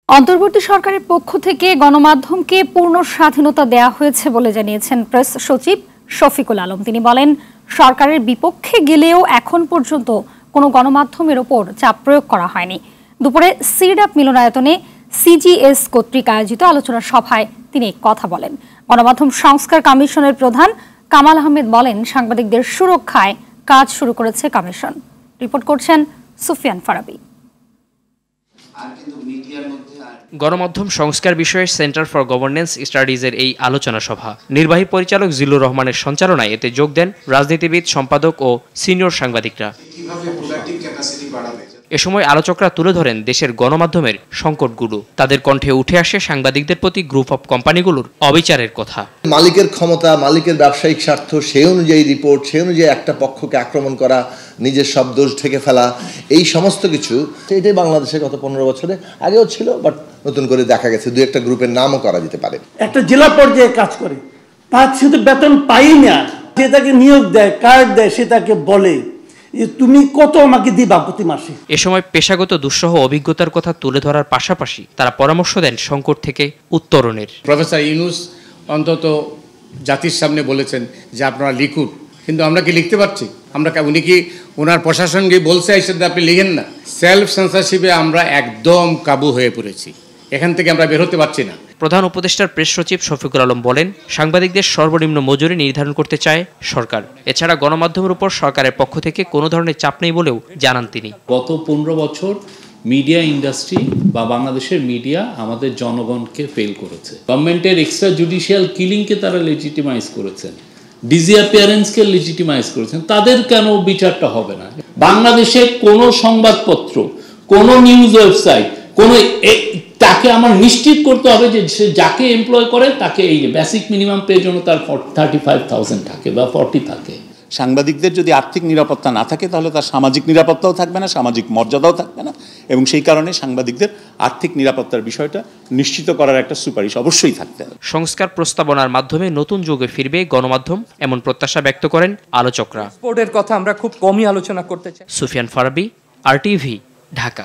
অন্তর্বর্তী সরকারের পক্ষ থেকে গণমাধ্যমকে পূর্ণ স্বাধীনতা দেওয়া হয়েছে বলে জানিয়েছেন প্রেস সচিব শফিকুল আলম। তিনি বলেন, সরকারের বিপক্ষে গেলেও এখন পর্যন্ত কোনো গণমাধ্যমের ওপর চাপ প্রয়োগ করা হয়নি। দুপুরে সিডাপ মিলনায়তনে সিজিএস কর্তৃক আয়োজিত আলোচনা সভায় তিনি কথা বলেন। গণমাধ্যম সংস্কার কমিশনের প্রধান কামাল আহমেদ বলেন, সাংবাদিকদের সুরক্ষায় কাজ শুরু করেছে কমিশন। রিপোর্ট করছেন সুফিয়ান ফারাবি। গণমাধ্যম সংস্কার বিষয়ে সেন্টার ফর গভর্নেন্স স্টাডিজের এই আলোচনা সভা নির্বাহী পরিচালক জিল্লুর রহমানের সঞ্চালনায় এতে যোগ দেন রাজনীতিবিদ, সম্পাদক ও সিনিয়র সাংবাদিকরা। এ সময় আলোচকরা তুলে ধরেন দেশের গণমাধ্যমের সংকটগুলো। তাদের কণ্ঠে উঠে আসে সাংবাদিকদের প্রতি গ্রুপ অফ কোম্পানিগুলোর অবিচারের কথা। মালিকের ক্ষমতা, মালিকের ব্যবসায়িক স্বার্থ, সেই অনুযায়ী রিপোর্ট, সেই অনুযায়ী একটা পক্ষকে আক্রমণ করা, নিজের সব দোষ ঢেকে ফেলা, এই সমস্ত কিছু এটাই বাংলাদেশে গত 15 বছরে আগেও ছিল, বাট নতুন করে দেখা গেছে দু একটা গ্রুপের নামও করা যেতে পারে। একটা জেলা পর্যায়ে কাজ করে, তার শুধু বেতন পাই না, যে তাকে নিয়োগ দেয়, কার্ড দেয়, সে তাকে বলে তুমি কত আমাকে দিবা প্রতি মাসে। এ সময় পেশাগত দুঃসহ অভিজ্ঞতার কথা তুলে ধরার পাশাপাশি তারা পরামর্শ দেন সংকট থেকে উত্তরণের। প্রফেসর ইউনূস অন্তত জাতির সামনে বলেছেন যে আপনারা লিখুন, কিন্তু আমরা কি লিখতে পারছি? উনি কি ওনার প্রশাসনকে বলছে এই সাথে আপনি লিখেন না? সেলফ সেন্সরশিপে আমরা একদম কাবু হয়ে পড়েছি, এখান থেকে আমরা বের হতে পারছি না। প্রধান উপদেষ্টার প্রেস সচিব শফিকুল আলম বলেন, সাংবাদিকদের সর্বনিম্ন মজুরি নির্ধারণ করতে চায় সরকার। এছাড়া গণমাধ্যমের উপর সরকারের পক্ষ থেকে কোনো ধরনের চাপ নেই বলেও জানান তিনি। গত 15 বছর মিডিয়া ইন্ডাস্ট্রি বা বাংলাদেশের মিডিয়া আমাদের জনগণকে ফেল করেছে। গভর্নমেন্টের এক্সট্রা জুডিশিয়াল কিলিংকে তারা লেজিটিমাইজ করেছেন, ডিসঅ্যাপিয়ারেন্সকে লেজিটিমাইজ করেছেন। তাদের কেন বিচারটা হবে না? বাংলাদেশে কোনো সংবাদপত্র, কোনো নিউজ ওয়েবসাইট, কোনো তাকে আমার নিশ্চিত করতে হবে যে সে যাকে এমপ্লয় করে তাকে এই বেসিক মিনিমাম পে জন্য তার 35,000 থাকে বা 40 থাকে। সাংবাদিকদের যদি আর্থিক নিরাপত্তা না থাকে তাহলে তার সামাজিক নিরাপত্তাও থাকবে না, সামাজিক মর্যাদাও থাকবে না, এবং সেই কারণে সাংবাদিকদের আর্থিক নিরাপত্তার বিষয়টা নিশ্চিত করার একটা সুপারিশ অবশ্যই থাকতে হবে। সংস্কার প্রস্তাবনার মাধ্যমে নতুন যুগে ফিরবে গণমাধ্যম, এমন প্রত্যাশা ব্যক্ত করেন আলোচকরা। স্পোর্টের কথা আমরা খুব কমই আলোচনা করতে চাই। সুফিয়ান ফারাবি, RTV, ঢাকা।